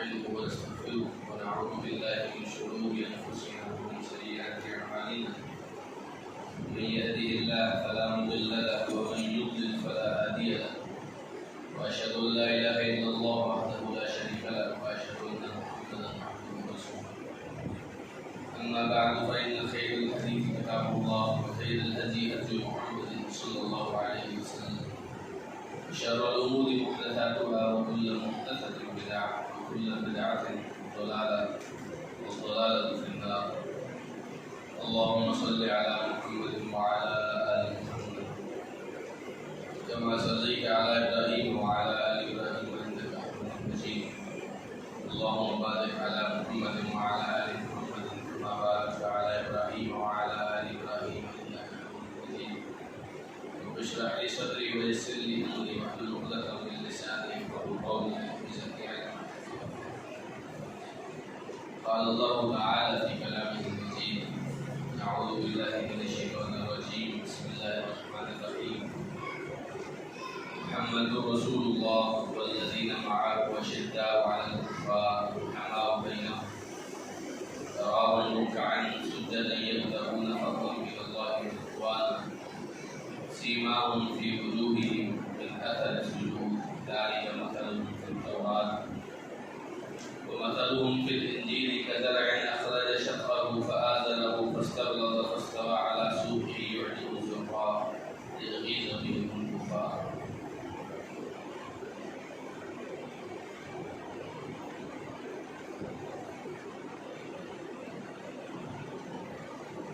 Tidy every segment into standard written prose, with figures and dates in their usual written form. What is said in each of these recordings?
ونستعينه ونستغفره ونعوذ بالله من شرور أنفسنا ومن سيئات أعمالنا من يهده الله فلا مضل له ومن يضلل فلا هادي له وأشهد أن لا إله إلا الله وحده لا شريك له وأشهد أن محمدا عبده ورسوله أما بعد فإن خير الحديث كتاب الله وخير الهدي هدي محمد صلى الله عليه وسلم وشر الأمور محدثاتها وكل محدثة بدعة وكل بدعة ضلالة والضلالة في النار. اللهم صل على محمد وعلى آل محمد كما صليت على إبراهيم وعلى آل إبراهيم إنك حميد مجيد. اللهم بارك على محمد وعلى آل محمد كما باركت على إبراهيم وعلى آل إبراهيم إنك حميد مجيد. رب اشرح لي صدري ويسر لي أمري واحلل عقدة من لساني يفقهوا قولي. قال الله تعالى في كلامه المجيد: أعوذ بالله من الشيطان الرجيم. بسم الله الرحمن الرحيم. محمد رسول الله والذين معه أشداء على الكفار رحماء بينهم تراهم ركعا سجدا يبتغون فضلا من الله ورضوانا سيماهم في وجوههم من أثر السجود ذلك مثلهم في التوراة ومثلهم في الإنجيل كزرع أخرج شطأه فآزره فاستغلظ فاستوى على سوقه يعجب الزراع ليغيظ بهم الكفار.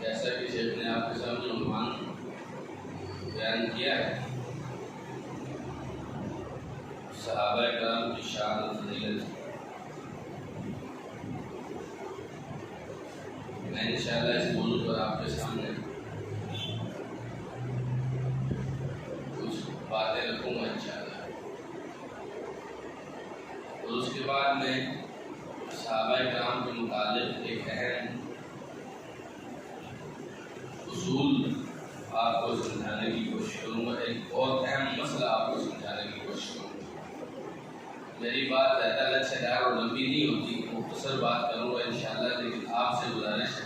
جیسا کہ شیخ نے آپ کے سامنے عنوان بیان کیا ہے، صحابہ کرام کی شان و فضیلت، میں انشاءاللہ اس موضوع پر آپ کے سامنے کچھ باتیں رکھوں گا انشاءاللہ، اور اس کے بعد میں صحابہ کرام کے متعلق ایک اہم اصول آپ کو سمجھانے کی کوشش کروں گا، ایک بہت اہم مسئلہ آپ کو سمجھانے کی کوشش کروں گا۔ میری بات زیادہ لچکدار اور لمبی نہیں ہوتی، مختصر بات کروں گا انشاءاللہ، لیکن آپ سے گزارش ہے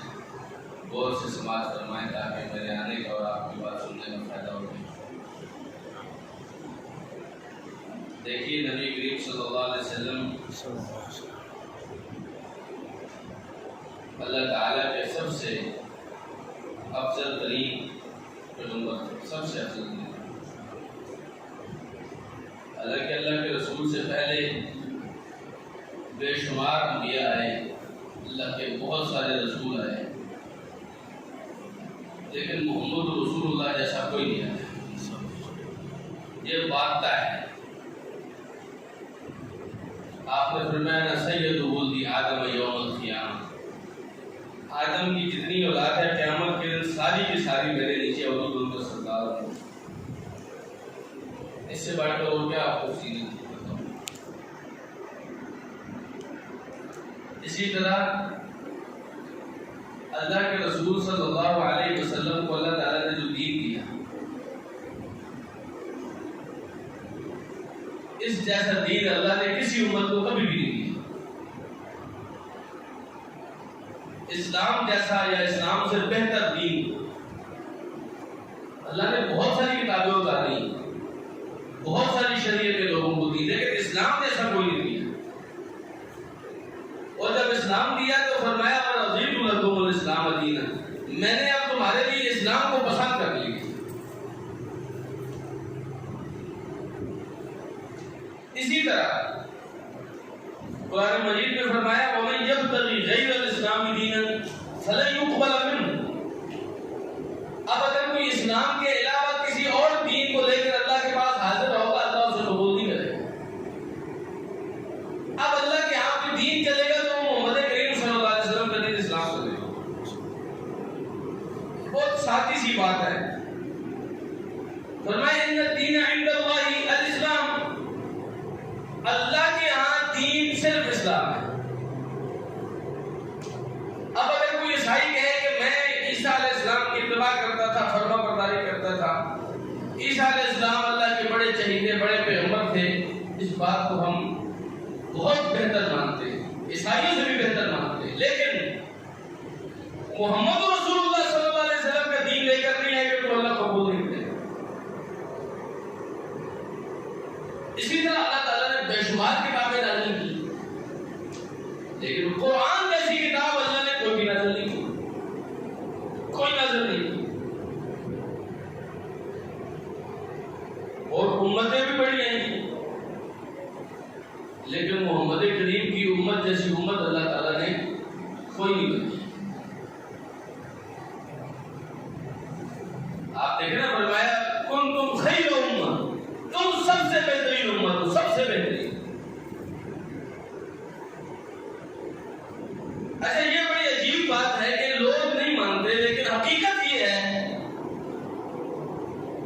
غور سے سماعت فرمائیں تاکہ میرے آنے کا اور آپ کی بات سننے کا فائدہ ہو جائے۔ دیکھیے نبی کریم صلی اللہ علیہ وسلم اللہ تعالیٰ کے سب سے افضل ترین پیغمبر، سب سے افضل ترین۔ حالانکہ اللہ کے رسول سے پہلے بے شمار انبیاء آئے، اللہ کے بہت سارے رسول آئے، لیکن محمد رسول اللہ جیسا کوئی نہیں آیا۔ یہ بات طے ہے۔ آپ نے فرمایا نا سید ولد آدم یوم القیامہ، آدم کی جتنی اولاد ہے قیامت کے دن ساری کی ساری میرے نیچے ہوگی، ان کو سردار ہوں۔ اس سے بڑھ کر اور کیا آپ کو سینے کی بتاؤں۔ اسی طرح اللہ کے رسول صلی اللہ علیہ وسلم کو اللہ تعالیٰ نے جو دین دیا، اس جیسا دین اللہ نے کسی امت کو کبھی بھی نہیں دیا۔ اسلام جیسا یا اسلام سے بہتر دین اللہ نے بہت ساری کتابیں اتاری، بہت ساری شریعتیں لوگوں کو دی، لیکن اسلام جیسا کوئی نہیں دیا۔ اور جب اسلام دیا تو فرمایا وَرَضِيتُ لَكُمُ الْإِسْلَامَ دِينًا، میں نے اب تمہارے لیے اسلام کو پسند کر لیا۔ اسی طرح قرآن مجید میں فرمایا وَمَن يَبْتَغِ غَيْرَ الْإِسْلَامِ دِينًا فَلَن يُقْبَلَ مِنْهُ، اب اگر کوئی اسلام کے علاوہ کسی اور دین کو لے کر اللہ کے پاس حاضر ہوگا، اللہ اسے قبول نہیں کرے گا۔ اب اللہ کے ہاں پہ دین چلے گا تو محمد کریم صلی اللہ علیہ وسلم کا دین اسلام چلے گا۔ بہت سادی سی بات ہے۔ فرمایا ان الدین عند اللہ الاسلام، اللہ کے ہاں دین صرف اسلام ہے۔ اب اگر کوئی عیسائی کہے کہ میں عیسیٰ علیہ السلام کی اتباع کرتا تھا، فرما برداری کرتا تھا، عیسیٰ علیہ السلام اللہ کے بڑے چہیتے بڑے پیغمبر تھے، اس بات کو ہم بہت بہتر مانتے ہیں، محمد رسول اللہ صلی اللہ علیہ وسلم کا دین لے کر نہیں آئے گا تو اللہ قبول نہیں کرے گا۔ اسی طرح اللہ تعالیٰ نے بے شمار کتابیں نازل کی، لیکن قرآن جیسی کتاب اللہ نے کوئی بھی نازل نہیں کی، کوئی نازل نہیں کی۔ اور امتیں بھی بڑی ہیں لیکن محمد کریم کی امت جیسی امت اللہ تعالیٰ نے کوئی نہیں بنی۔ آپ دیکھیں نا، فرمایا کنتم خیر امہ، تم سب سے بہترین امت ہو، سب سے بہترین۔ اچھا یہ بڑی عجیب بات ہے کہ لوگ نہیں مانتے، لیکن حقیقت یہ ہے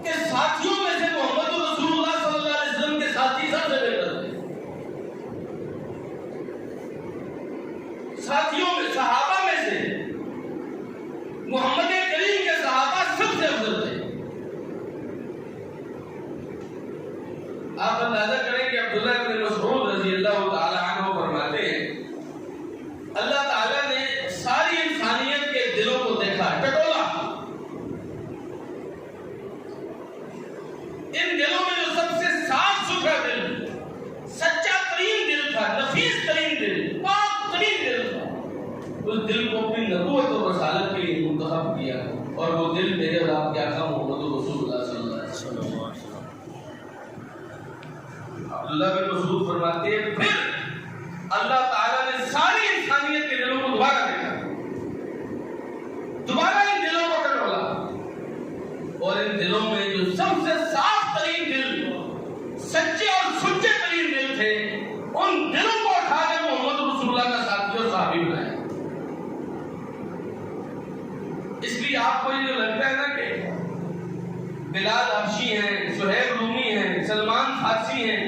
کہ ساتھیوں میں سے محمد رسول اللہ صلی اللہ علیہ وسلم کے ساتھی سب سے بہتر تھے۔ ساتھیوں میں، صحابہ میں سے محمد کریم کے صحابہ سب سے افضل تھے۔ آپ اندازہ کریں کہ عبداللہ بن مسعود رضی اللہ تعالی عنہ فرماتے ہیں اللہ تعالیٰ نے ساری انسانیت کے دلوں کو دیکھا، ٹٹولا۔ ان دلوں میں جو سب سے صاف ستھرا دل، سچا ترین دل تھا، نفیس ترین دل، پاک ترین دل تھا، اس دل کو اپنی نبوت اور رسالت کے لیے منتخب کیا، اور وہ دل میرے اور آپ کے آقا محمد رسول اللہ صلی اللہ علیہ وسلم۔ عبداللہ بن مسعود فرماتے ہیں پھر اللہ تعالیٰ نے ساری انسانیت کے دلوں کو دوبارہ دیکھا، دوبارہ ان دلوں کو ٹٹولا، اور ان دلوں میں جو سب سے صاف ترین دل، سچے اور سچے ترین دل تھے، ان دلوں کو اٹھا کے محمد رسول اللہ کا ساتھی اور صحابی بنایا۔ اس لیے آپ کو یہ جو لگتا ہے نا کہ بلال حبشی ہیں، سہیب رومی ہیں، سلمان فارسی ہیں،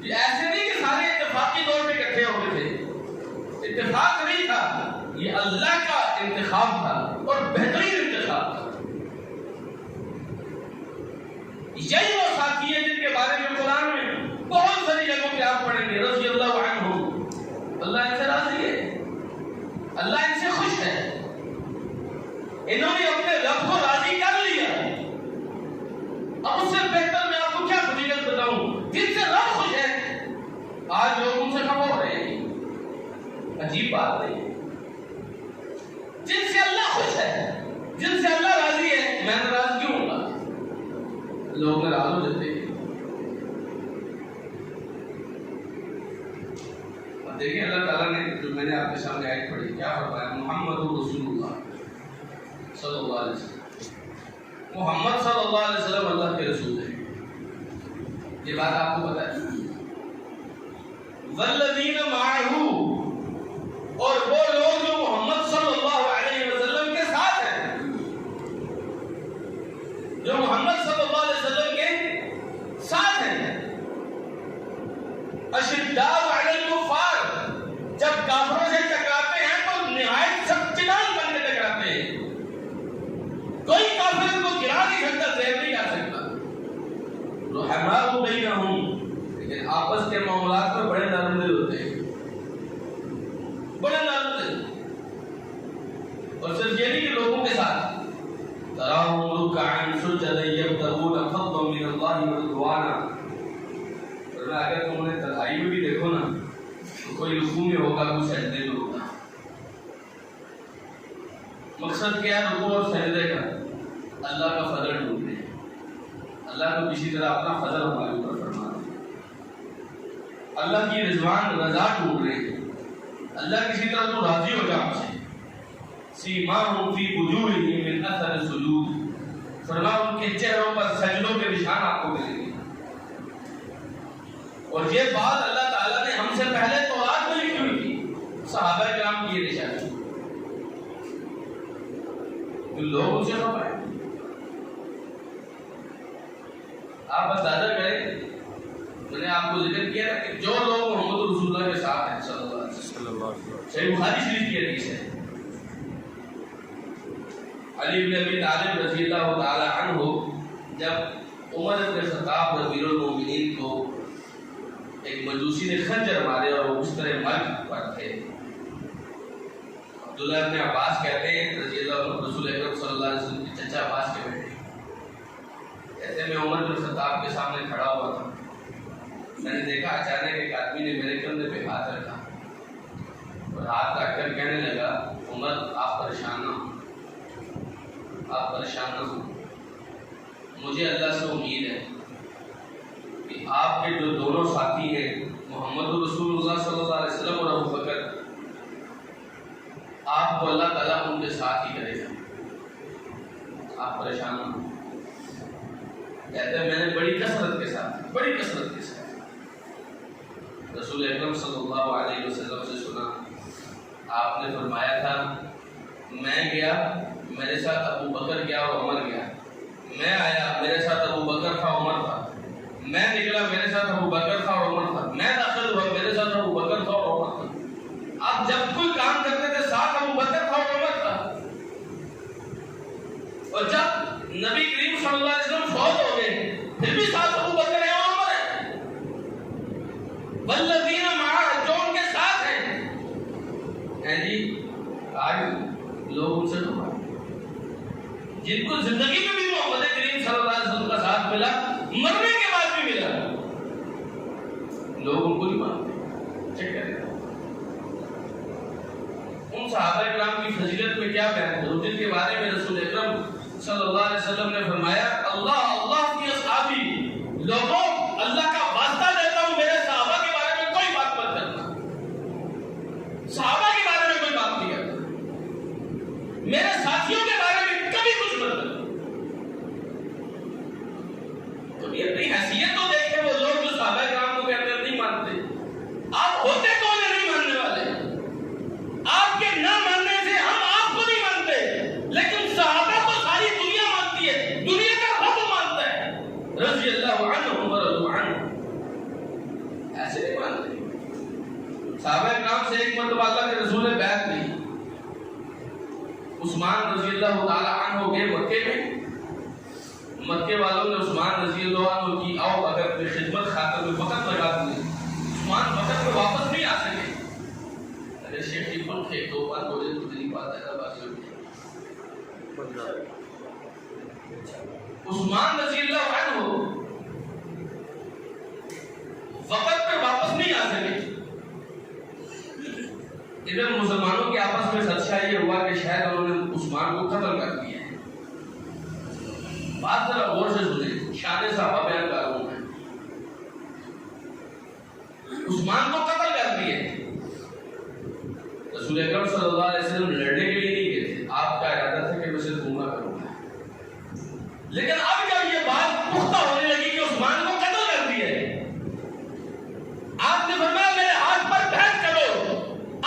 یہ ایسے نہیں کہ سارے اتفاقی طور پہ اکٹھے ہو گئے تھے، اتفاق نہیں تھا، یہ اللہ کا انتخاب تھا اور بہترین انتخاب تھا۔ یہی وہ ساتھی ہیں جن کے بارے میں قرآن میں بہت ساری جگہوں پہ آپ پڑھیں گے رضی اللہ عنہ، اللہ ان سے راضی ہے، اللہ ان سے خوش ہے، انہوں نے اپنے رب کو راضی کر لیا۔ اب اس سے بہتر میں آپ کو کیا فضیلت بتاؤں؟ جن سے رب خوش ہے آج لوگ ان سے خفا ہو رہے ہیں، عجیب بات نہیں۔ جن سے اللہ خوش ہے، جن سے اللہ راضی ہے، میں ناراض کیوں ہوں گا؟ لوگ ناراض ہو جاتے ہیں۔ اب دیکھیں اللہ تعالیٰ نے جو میں نے آپ کے سامنے آیت پڑھی کیا فرمایا، محمد رسول اللہ صلی اللہ علیہ وسلم، محمد صلی اللہ علیہ وسلم اللہ کے رسول ہیں۔ یہ بات آپ کو پتہ ہے؟ والذین معہ، اور وہ لوگ جو محمد صلی اللہ علیہ وسلم کے ساتھ ہیں، جو محمد صلی اللہ علیہ وسلم کے ساتھ ہیں، اشداء علی الکفار، جب کافروں سے ٹکراتے ہیں تو نہایت سخت چنان بن کے ٹکراتے ہیں، کوئی کافر ان کو گرا نہیں سکتا، زہر نہیں آ سکتا۔ رحماء بینہم، لیکن آپس کے معاملات میں بڑے نرم دل ہوتے ہیں، بڑے نرم دل، اور صرف یہ نہیں کہ لوگوں کے ساتھ تراہم رکعا سجدا یبتغون فضلا من اللہ ورضوانا، ورنہ اگر تم نے تنہائی میں بھی دیکھو نا تو کوئی رکوع میں ہوگا، کوئی سجدے میں ہوگا۔ مقصد کیا ہے رکوع اور سجدے کا؟ اللہ کا فضل ڈھونڈنے، اللہ کو کسی طرح اپنا فضل ہمارے اوپر فرمانا، اللہ کی رضوان رضا ڈھونڈ رہے ہیں، اللہ کسی طرح تو راضی ہو جا ہم سے۔ سیماہم فی وجوہہم من اثر السجود، فرمایا ان کے چہروں پر سجدوں کے نشان آپ کو ملیں گے۔ اور یہ بات اللہ تعالیٰ نے ہم سے پہلے تورات میں لکھی ہوئی تھی، صحابہ کرام کی یہ نشانی، لوگ ان سے خفا ہیں۔ آپ اندازہ کریں، میں نے آپ کو ذکر کیا کہ جو لوگ محمد رسول اللہ کے ساتھ ہیں صلی اللہ علیہ وسلم، صحیح بخاری شریف کی حدیث ہے، علی بن ابی طالب رضی اللہ تعالی عنہ جب عمر بن خطاب امیر المومنین کو ایک مجوسی نے خنجر مارے اور وہ اس طرح مر پر تھے، عبداللہ ابن عباس کہتے ہیں رضی اللہ عنہ، رسول اکرم صلی اللہ علیہ وسلم کے چچا عباس کے بیٹے، کہتے ہیں میں عمر بن خطاب کے سامنے کھڑا ہوا تھا، میں نے دیکھا اچانک ایک آدمی نے میرے کندھے پہ ہاتھ رکھا اور ہاتھ رکھ کر کہنے لگا عمر آپ پریشان نہ ہو، آپ پریشان نہ ہو، مجھے اللہ سے امید ہے کہ آپ کے جو دونوں ساتھی ہیں محمد رسول اللہ صلی اللہ علیہ وسلم اور ابو بکر، آپ کو اللہ تعالیٰ ان کے ساتھ ہی کرے گا، آپ پریشان نہ ہو۔ کہتے ہیں میں نے بڑی کثرت کے ساتھ رسول اکرم صلی اللہ علیہ وسلم سے سنا، آپ نے فرمایا تھا میں گیا میرے ساتھ ابو بکر گیا اور عمر گیا، میں آیا میرے ساتھ ابو بکر تھا عمر تھا، میں نکلا میرے ساتھ ابو بکر تھا اور عمر تھا، میں داخل ہوا میرے ساتھ ابو بکر تھا اور عمر تھا۔ آپ جب کوئی کام کرتے تھے ساتھ ابو بکر تھا اور عمر تھا، اور جب نبی کریم صلی اللہ علیہ وسلم فوت ہو گئے پھر بھی ساتھ ابو بکر ہے اور عمر ہے، والذین معہ جو ان کے ساتھ ہیں جی۔ آج لوگ ان سے تو جن کو زندگی میں بھی محمد کریم صلی اللہ علیہ وسلم کا ساتھ ملا، مرنے کے بعد بھی ملا، لوگ ان کو نہیں مانتے۔ چیک کریں ان صحابہ کرام کی فضیلت میں کیا بیان ہے، جن کے بارے میں رسول اکرم صلی اللہ علیہ وسلم نے فرمایا اللہ کی اصحابی، لوگوں اللہ کا واسطہ دیتا ہوں میرے صحابہ کے بارے میں کوئی بات مت کرنا، صحابہ کے بارے میں کوئی بات نہیں کرنا، میرے ساتھیوں کے بارے میں کبھی کچھ مت کرنا۔ تو یہ اپنی حیثیت تو دیکھیں، وہ لوگ جو صحابہ کرام کو کہتے ہیں نہیں مانتے، آپ ہوتے کون ہیں نہیں ماننے والے؟ آپ کے نہ ماننے سے ہم آپ کو نہیں مانتے، لیکن صحابہ کو ساری دنیا مانتی ہے، دنیا کا رب مانتا ہے، رضی اللہ عنہم ورضوا عنہ، ایسے نہیں مانتے۔ صحابہ کرام سے ایک مرتبہ اللہ کے رسول نے بیعت لی، عثمان رضی اللہ تعالی عنہ گئے مکے میں، مکے والوں نے عثمان رضی اللہ عنہ کی آؤ اگر اپنی خدمت خاطر میں وقت لگا دی، عثمان وقت میں واپس نہیں آ سکے، ارے شیخ کی پن کے دو بار بولے تو نہیں پاتا ہے باقی عثمان رضی اللہ عنہ وقت پر واپس نہیں آ سکے۔ ادھر مسلمانوں کے آپس میں خدشہ یہ ہوا کہ شاید انہوں نے عثمان کو قتل کر دیا ہے۔ بات ذرا غور سے سنیں، شان صحابہ بیان کر رہا ہوں میں، عثمان کو قتل کر دیا۔ رسول اکرم صلی اللہ علیہ وسلم لڑنے کے لیے نہیں گئے تھے، آپ کا ارادہ تھا کہ میں صرف عمرہ کروں گا، لیکن اب جب یہ بات پختہ ہونے لگی کہ عثمان کو قتل کر دیا ہے، آپ نے فرمایا میرے ہاتھ پر بیعت کرو،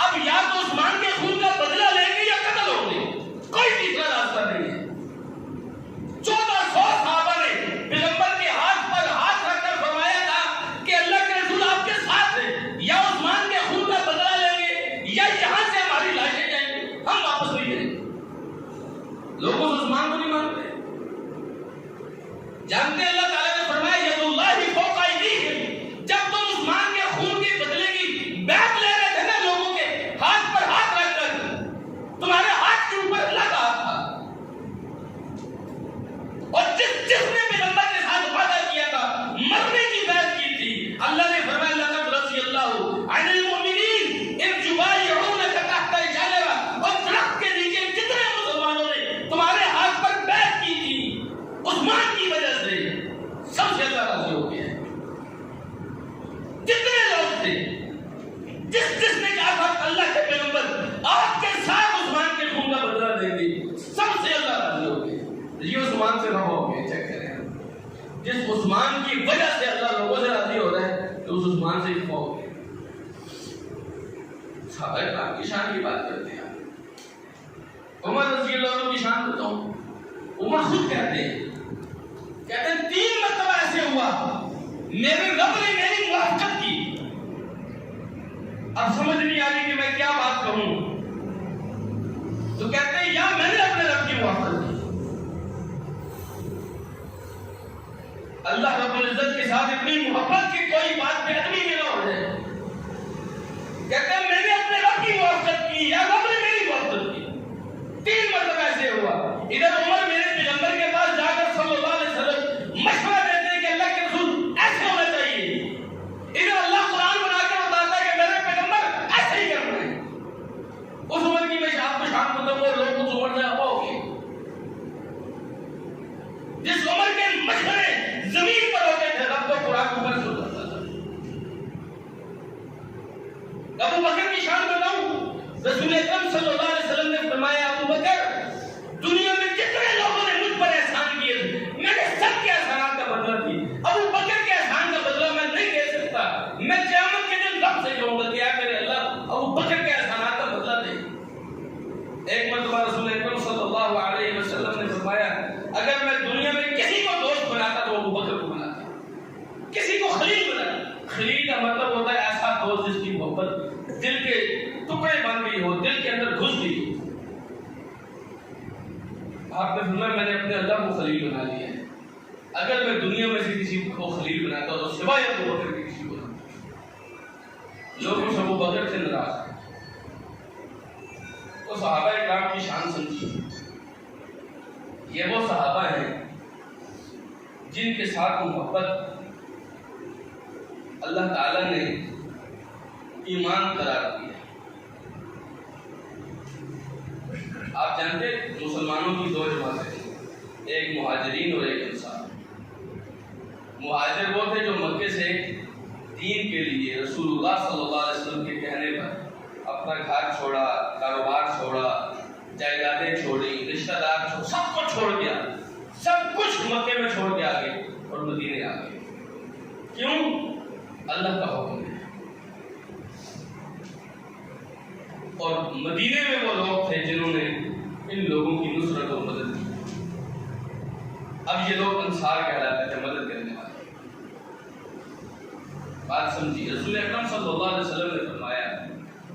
اب یا تو عثمان کے خون کا بدلہ لیں گے یا قتل ہوں گے، کوئی تیسرا راستہ نہیں ہے۔ 1400 صحابہ نے پیغمبر کے ہاتھ پر ہاتھ رکھ کر فرمایا تھا کہ اللہ کے رسول آپ کے ساتھ ہیں، یا عثمان کے خون کا بدلہ لیں گے یا یہاں سے ہماری لاشیں جائیں گے، ہم واپس نہیں جائیں گے۔ لوگ اس عثمان کو نہیں مانتے، جانتے اللہ تعالیٰ نے فرمایا ید اللہ فوق ایدیہم، جب تم عثمان کے خون کے بدلے کی بیعت لے رہے تھے نا لوگوں کے ہاتھ پر ہاتھ رکھ کر، تمہارے ہاتھ کے اوپر اللہ کا ہاتھ تھا، اور جس نے پیغمبر کے ساتھ وعدہ کیا تھا مرنے کی بیعت کی تھی، اللہ نے فرمایا لقد رضی اللہ عن المؤمنین اذ یبایعونک تحت الشجرہ، اور درخت کے نیچے کتنے مسلمانوں نے تمہارے ہاتھ پر بیعت کی تھی، عثمان کی وجہ سے سب سے اللہ راضی ہو گیا ہے۔ کتنے لوگ تھے جس نے کہا تھا اللہ کے پیغمبر آپ کے ساتھ عثمان کے خون کا بدلہ دیں گے، سب سے اللہ راضی ہو گیا۔ یہ عثمان سے نہ ہو گئے، چیک کریں، جس عثمان کی وجہ سے اللہ لوگوں سے راضی ہو رہا ہے تو اس عثمان سے ہی ہو گئے۔ صحابہ کرام کی شان کی بات کرتے ہیں، عمر رضی اللہ عنہ کی شان بتاؤں، عمر خود کہتے ہیں 3 مرتبہ ایسے ہوا میرے رب نے میری موافقت کی، اب سمجھ نہیں آ رہی کہ میں کیا بات کروں، تو کہتے ہیں یا میں نے اپنے رب کی موافقت کی، اللہ رب العزت کے ساتھ اتنی محبت کی کوئی بات بے ادبی میں نہ ہو جائے، کہتے ہیں میں نے اپنے رب کی موافقت کی یا رب نے میری موافقت کی۔ تو وہ لوگ اس عمر سے ابا ہو گئے جس عمر کے مشورے زمین پر ہوتے تھے، رب کو قرآن عمر سے ہوتا تھا۔ ابو بکر کی شان بتاؤں، رسول اکرم صلی اللہ علیہ وسلم نے فرمایا ابو بکر دنیا میں جتنے لوگوں نے مجھ پر احسان کیے میں نے سب کے احسانات کا بدلہ دی، ابو بکر کے احسان کا بدلہ میں نہیں دے سکتا، میں قیامت کے دن رب سے کہوں گا کہ اے میرے اللہ ابو بکر کے احسانات کا بدلہ دے۔ ایک مرتبہ رسول اکرم صلی اللہ علیہ وسلم نے فرمایا اگر میں دنیا میں کسی کو دوست بناتا تو ابو بکر کو بناتا، کسی کو خلیل بناتا۔ خلیل کا مطلب ہوتا ہے ایسا دوست جس کی محبت دل کے ٹکڑے بن گئی ہو، دل کے اندر گھس گئی ہو۔ آپ نے فرمایا میں نے اپنے اللہ کو خلیل بنا لیا ہے، اگر میں دنیا میں سے کسی کو خلیل بناتا تو سوائے ابو بکر کے کسی کو بناتا۔ لوگ اس ابو بکر سے ناراض ہیں۔ تو صحابہ اکرام کی شان سمجھیے، یہ وہ صحابہ ہیں جن کے ساتھ محبت اللہ تعالیٰ نے ایمان قرار دیا۔ آپ جانتے مسلمانوں کی دو جماعتیں ہیں، ایک مہاجرین اور ایک انصار۔ مہاجر وہ تھے جو مکے سے دین کے لیے رسول اللہ صلی اللہ علیہ وسلم کے کہنے پر اپنا گھر چھوڑا، کاروبار چھوڑا، جائیدادیں چھوڑی، رشتہ دار چھوڑ، سب کو چھوڑ دیا، سب کچھ مکے میں چھوڑ کے آگے اور مدینے آگے۔ کیوں؟ اللہ کا حکم ہے۔ اور مدینے میں وہ لوگ تھے جنہوں نے ان لوگوں کی نصرت اور مدد کی۔ اب یہ لوگ انصار کہلاتے تھے، مدد کرنے والے۔ بات سمجھیے، رسول اکرم صلی اللہ علیہ وسلم نے فرمایا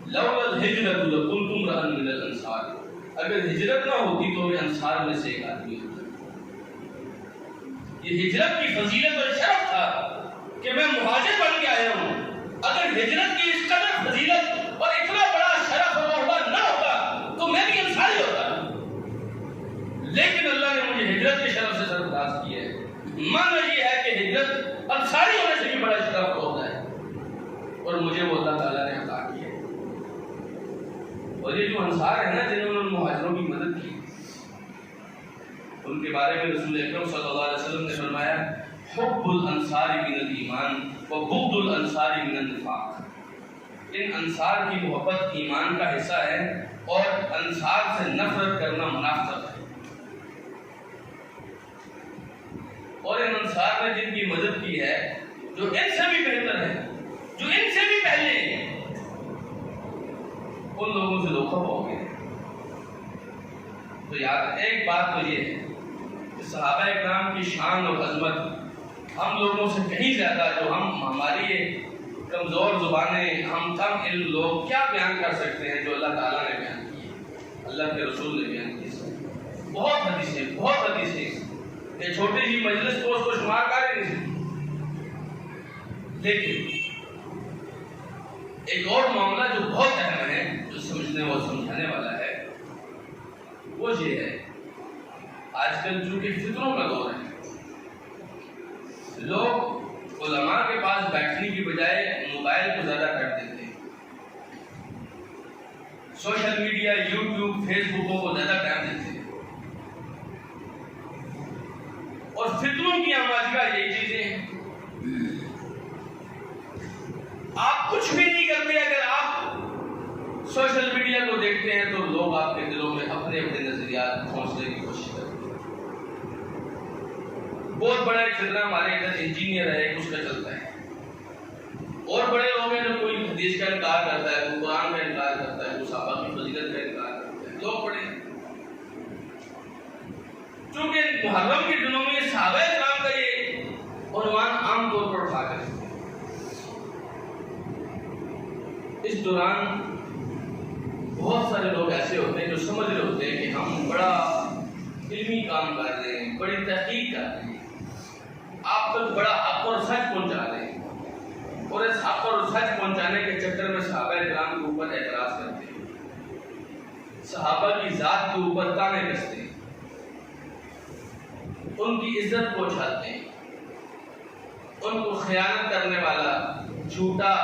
لولا الہجرۃ لکنت امرأ من الانصار، اگر ہجرت نہ ہوتی تو میں انصار میں سے ایک آدمی ہوتا۔ یہ ہجرت کی فضیلت اور شرف تھا کہ میں مہاجر بن کے آیا ہوں۔ اگر ہجرت کی اس قدر فضیلت اور اتنا بڑا شرف اور عہدہ نہ ہوتا تو میں بھی انصاری ہوتا، لیکن اللہ نے مجھے ہجرت کے شرف سے سرفراز کیا ہے۔ معنی یہ ہے کہ ہجرت انصاری ہونے سے بھی بڑا شرف ہوتا ہے، اور مجھے وہ اللہ تعالیٰ نے عطا کیا ہے۔ اور یہ جو انصار ہیں نا جنہوں نے مہاجروں کی مدد کی، ان کے بارے میں رسول اکرم صلی اللہ علیہ وسلم نے فرمایا حب الانصار من الایمان و بغض الانصار من النفاق۔ ان انصار کی محبت ایمان کا حصہ ہے اور انصار سے نفرت کرنا منافقت ہے۔ اور ان انصار نے جن کی مدد کی ہے، جو ان سے بھی بہتر ہے، جو ان سے بھی پہلے ہیں، ان لوگوں سے دھوکہ ہو گئے۔ تو یاد ایک بات تو یہ ہے کہ صحابہ اکرام کی شان اور عظمت ہم لوگوں سے کہیں زیادہ، جو ہماری کمزور زبانیں، ہم کم علم لوگ کیا بیان کر سکتے ہیں جو اللہ تعالیٰ نے بیان کی، اللہ کے رسول نے بیان کی۔ بہت حدیثیں یہ چھوٹی سی مجلس کو اس کو شمار کر ہی نہیں سکتی۔ لیکن ایک اور معاملہ جو بہت اہم ہے، جو سمجھنے اور سمجھانے والا ہے، وہ یہ ہے آج کل چونکہ فتنوں کا دور ہے، لوگ علماء کے پاس بیٹھنے کی بجائے موبائل کو زیادہ کر دیتے ہیں، سوشل میڈیا، یوٹیوب، فیس بکوں کو زیادہ ٹائم دیتے ہیں، اور فتنوں کی آماجگاہ یہی چیزیں ہیں۔ آپ کچھ بھی نہیں کرتے، اگر آپ سوشل میڈیا کو دیکھتے ہیں تو لوگ آپ کے دلوں میں اپنے اپنے نظریات پہنچنے کی کوشش کرتے ہیں۔ بہت بڑا ایک فتنہ ہمارے ادھر انجینئر ہے، اس کا چلتا ہے، اور بڑے لوگ ہیں جو کوئی حدیث کا انکار کرتا ہے، کوئی قرآن کا انکار کرتا ہے، کوئی صحابہ کی فضیلت کا انکار کرتا ہے، لوگ بڑے ہیں۔ چونکہ محرم کے دنوں میں صحابہ کرام کا یہ عنوان عام طور پر اٹھا کر اس دوران بہت سارے لوگ ایسے ہوتے ہیں جو سمجھ رہے ہوتے ہیں کہ ہم بڑا علمی کام کر رہے ہیں، بڑی تحقیق کر رہے ہیں، آپ تک بڑا حق اور سچ پہنچا رہے ہیں، اور اس حق اور سچ پہنچانے کے چکر میں صحابہ کرام کے اوپر اعتراض کرتے ہیں، صحابہ کی ذات کے اوپر تانے کستے ہیں، ان کی عزت کو اچھالتے ہیں، ان کو خیانت کرنے والا، جھوٹا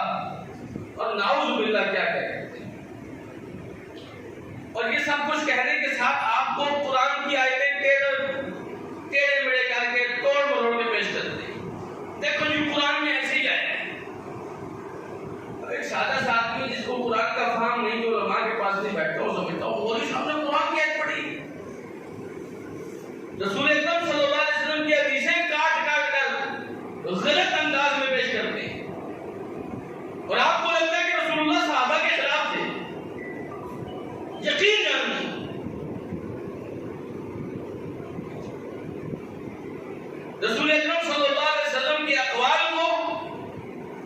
اور نعوذ باللہ کیا کہتے ہیں۔ اور اور یہ سب کچھ کہنے کے ساتھ آپ کو قرآن کی آیتیں ٹیڑے میڑے کر کے توڑ مروڑ کے پیش کرتے ہیں. دیکھو جی قرآن میں ایسے ہی آیا ہے. اب ایک سادہ سا آدمی جس کو قرآن کا فہم نہیں، جو علماء کے پاس نہیں بیٹھتا ہو سمجھتا ہو، وہی سامنے قرآن کی آیت پڑھی. رسول اکرم صلی اللہ علیہ وسلم کی حدیثیں کاٹ کاٹ کر غلط انداز میں پیش کرتے ہیں، اور آپ کو لگتا ہے کہ رسول اللہ صحابہ کے خلاف تھے. یقین جاننا رسول اکرم صلی اللہ علیہ وسلم کے اقوال کو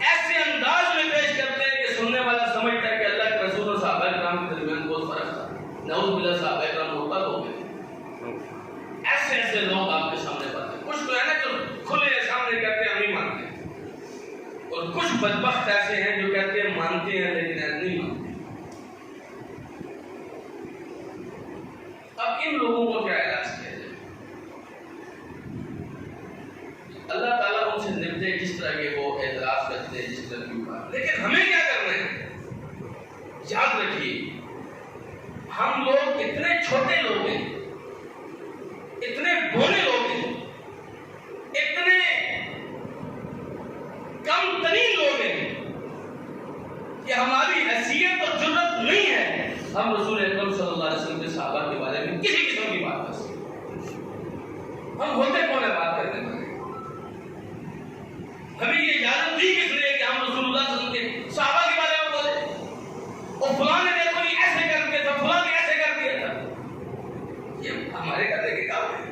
ایسے انداز میں پیش کرتے ہیں کہ سننے والا سمجھتا ہے کہ اللہ کے رسول اور صحابہ کرام کے درمیان بہت فرق تھا. نعوذ باللہ صحابہ کرام مرتد ہو گئے. ایسے ایسے لوگ آپ کے سامنے پڑتے ہیں. کچھ تو ہے نا جو کھلے سامنے کہتے ہیں ہم نہیں مانتے، اور کچھ بدبخت ایسے ہیں جو کہتے ہیں مانتے ہیں لیکن نہیں مانتے. اب ان لوگوں کو کیا علاج کیا جائے؟ اللہ تعالیٰ ان سے نپٹے جس طرح کے وہ اعتراض کرتے ہیں، جس طرح کی بات. لیکن ہمیں کیا کرنا ہے؟ یاد رکھیے ہم لوگ اتنے چھوٹے لوگ ہیں، اتنے بھولے لوگ ہیں، اتنے کم ترین لوگ ہیں کہ ہماری حیثیت اور جرت نہیں ہے ہم رسول اکرم صلی اللہ علیہ وسلم کے صحابہ کے بارے میں کسی قسم کی بات کر سکیں. ہم ہوتے کون ہے بات کرنے والے؟ ہمیں یہ اجازت دی کس نے کہ ہم رسول اللہ صلی اللہ علیہ وسلم کے صحابہ کے بارے میں بولے؟ اور فلاں نے دیکھو یہ ایسے کر دیا تھا، فلاں نے ایسے کر دیا تھا. یہ ہمارے کرنے کے کام ہے.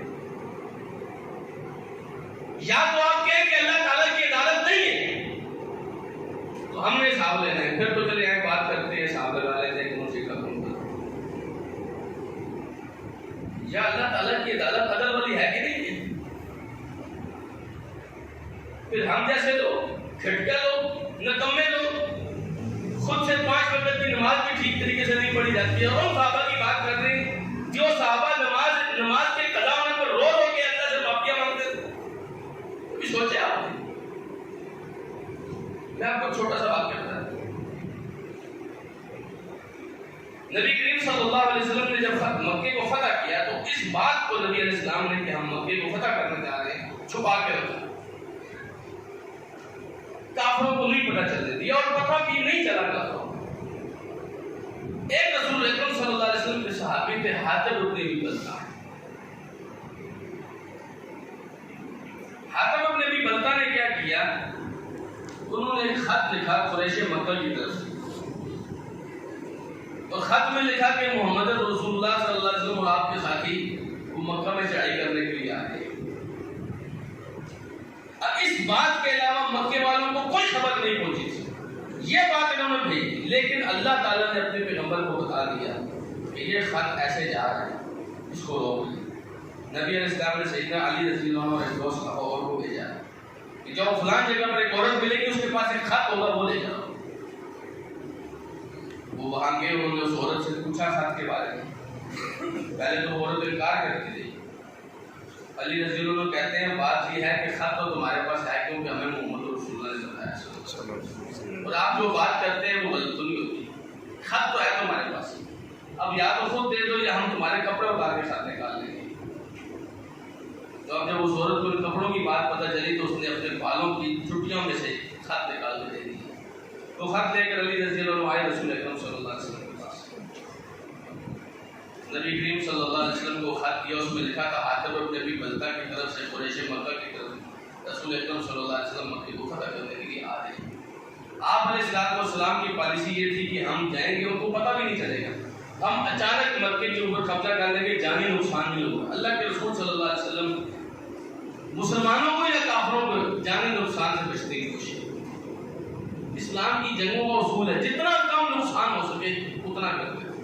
یا تو آپ کہیں کہ اللہ تعالیٰ کی عدالت نہیں ہے تو ہم نے حساب لینا ہے، پھر تو چلے یہاں بات کرتے ہیں حساب لگا لیتے ہیں کہ مجھے کب ہوں گا. یا اللہ تعالیٰ کی عدالت عدل والی ہے کہ نہیں ہے؟ پھر ہم جیسے لوگ کھٹکے لوگ، نکمے لوگ، خود سے 5 وقت کی نماز بھی ٹھیک طریقے سے نہیں پڑھی جاتی ہے، اور ان صحابہ کی بات کر رہے ہیں جو صحابہ نماز کے قضا ہونے پر رو رو کے اللہ سے معافیاں مانگتے تھے. کبھی سوچے آپ نے؟ میں آپ کو چھوٹا سا واقعہ بتا دوں. نبی کریم صلی اللہ علیہ وسلم نے جب مکے کو فتح کیا تو اس بات کو نبی علیہ السلام نے کہ ہم مکے کو فتح کرنے جا رہے ہیں چھپا کے رکھا. کافروں کو نہیں پتہ چلنے دیا، اور پتہ بھی نہیں چلا کافروں. ایک رسول اکرم صلی اللہ علیہ وسلم کے صحابی تھے حاتب ابن ابی بلتع. حاتب ابن ابی بلتع نے کیا کیا؟ انہوں نے ایک خط لکھا قریش مکہ کی طرف سے، اور خط میں لکھا کہ محمد رسول اللہ صلی اللہ علیہ وسلم اور آپ کے ساتھی وہ مکہ میں چڑھائی کرنے کے لیے آ رہے ہیں. اب اس بات کے علاوہ مکے والوں کو کوئی خبر نہیں پہنچی تھی. یہ بات انہوں نے بھیجی، لیکن اللہ تعالیٰ نے اپنے پیغمبر کو بتا دیا کہ یہ خط ایسے جا رہا ہے، اس کو روک لیں. نبی علیہ السلام نے سیدنا علی رضی اللہ عنہ اور ایک دوست اور کو بھیجا کہ جو فلاں جگہ پر ایک عورت ملے گی، اس کے پاس ایک خط ہوگا، وہ لے جاؤ. وہ وہاں گئے، انہوں نے اس عورت سے پوچھا خط کے بارے میں. پہلے تو عورت انکار کرتی تھی. علی رضی اللہ عنہ کہتے ہیں بات یہ ہے کہ خط تو تمہارے پاس ہے کیونکہ ہمیں محمد رسول اللہ نے بتایا، اور آپ جو بات کرتے ہیں وہ غلط تو نہیں ہوتی. خط تو ہے تمہارے پاس، اب یا تو خود دے دو یا ہم تمہارے کپڑے اتار کے خط نکال لیں گے. تو اب جب اس عورت کو ان کپڑوں کی بات پتہ چلی تو اس نے اپنے بالوں کی چٹیوں میں سے خط نکال کے دے دیا. تو خط لے کر علی رضی اللہ عنہ آئے رسول اکرم صلی اللہ علیہ وسلم کے پاس. نبی کریم صلی اللہ علیہ وسلم کو خط دیا، اس میں لکھا تھا حاتب ابن ابی بلتع کی طرف سے قریش مکہ کی طرف رسول اکرم صلی اللہ علیہ وسلم مکے کو فتح کرنے کے لیے آ رہے ہیں. آپ علیہ السلام کی پالیسی یہ تھی کہ ہم جائیں گے، ان کو پتہ بھی نہیں چلے گا، ہم اچانک مکے کے اوپر قبضہ کر لیں گے، جانی نقصان نہیں ہوگا. اللہ کے رسول صلی اللہ علیہ وسلم مسلمانوں کو یا کافروں کو جانی نقصان سے بچنے کی کوشش. اسلام کی جنگوں کا اصول ہے جتنا کم نقصان ہو سکے اتنا کرتے ہیں.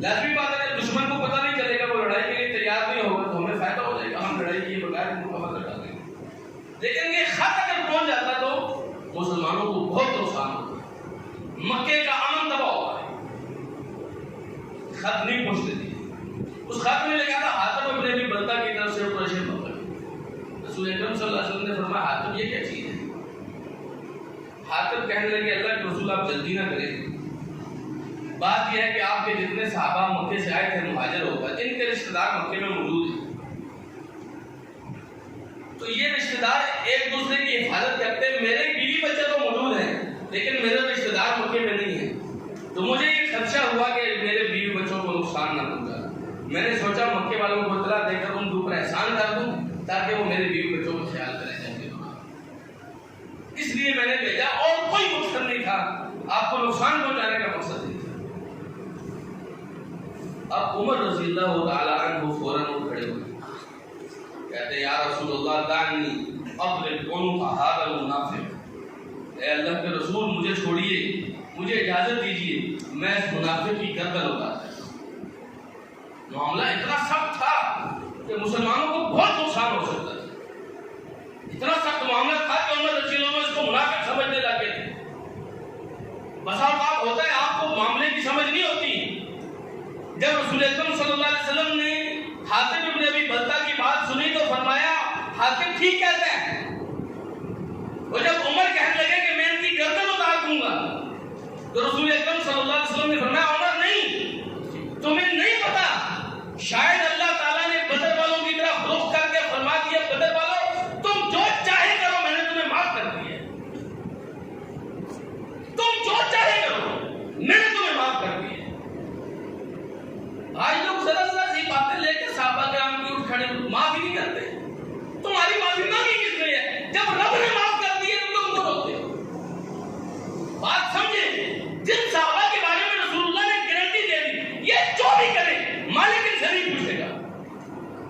لازمی بات ہے دشمن کو پتہ نہیں چلے گا، وہ لڑائی کے لیے تیار نہیں ہوگا تو ہمیں فائدہ ہو جائے گا، ہم لڑائی کیے بغیر ان کو ختم کر دیں گے. لیکن یہ خط اگر پہنچ جاتا تو مسلمانوں کو بہت نقصان ہوگا، مکے کا امن تباہ ہوگا. خط نہیں پہنچتے تھے. اس خط میں لکھا تھا حاتب ابن ابی بلتع کی طرف سے قریش مکہ. رسول اکرم صلی اللہ علیہ وسلم نے فرمایا حاتب یہ کیا چیز ہے؟ حاتب کہنے لگے اللہ کے رسول آپ جلدی نہ کریں، بات یہ ہے کہ آپ کے جتنے صحابہ مکے سے آئے تھے مہاجر ہو کر، ان کے رشتہ دار مکے میں موجود ہیں، تو یہ رشتہ دار ایک دوسرے کی حفاظت کرتے ہیں. میرے بیوی بچے تو موجود ہیں لیکن میرے رشتہ دار مکے میں نہیں ہیں، تو مجھے یہ خدشہ ہوا کہ میرے بیوی بچوں کو نقصان نہ پہنچا. میں نے سوچا مکے والوں کو اطلاع دے کر ان کے اوپر احسان کر دوں تاکہ وہ میرے بیوی بچوں کو خیال کریں. اس لیے میں نے بھیجا، اور کوئی مقصد نہیں تھا، آپ کو نقصان پہنچانے کا مقصد نہیں تھا. اب عمر رضی اللہ تعالیٰ عنہ فوراً اٹھ کھڑے ہوئے، کہتے یا رسول اللہ دعنی اضرب عنق ھذا المنافق، اے اللہ کے رسول مجھے چھوڑیے، مجھے اجازت دیجیے میں اس منافق کی گردن اتارتا. معاملہ اتنا سخت تھا کہ مسلمانوں کو بہت نقصان ہو سکتا تھا. اتنا سخت معاملہ تھا کہ عمر رضی اللہ عنہ اس کو منافق سمجھنے لگے تھے. بسا اوقات ہوتا ہے آپ کو معاملے کی سمجھ نہیں ہوتی. جب رسول اکرم صلی اللہ علیہ وسلم نے حاتم ابن ابی بلتہ کی بات سنی تو فرمایا حاتم ٹھیک کہتا ہے. اور جب عمر کہنے لگے کہ میں ان کی گردن اتار دوں گا تو رسول اکرم صلی اللہ علیہ وسلم نے فرمایا عمر نہیں، تمہیں نہیں پتا شاید اللہ تعالیٰ نے بدر والوں کی طرف رخ کر کے فرما دیا بدر والوں تم جو چاہے کرو میں نے تمہیں معاف کر دیا، تم جو چاہے کرو میں نے تمہیں معاف کر دیا. آج لوگ ذرا ذرا سی باتیں لے کے صحابہ کرام کی اٹھ کھڑے معافی نہیں کرتے. تمہاری معافی مانگی کس نے ہے؟ جب رب نے معاف کر دیا تو تم کو روکتے ہو. بات سمجھے، جن صحابہ کے بارے میں رسول اللہ نے گارنٹی دے دی یہ جو بھی کرے مالک ان سے نہیں پوچھے گا،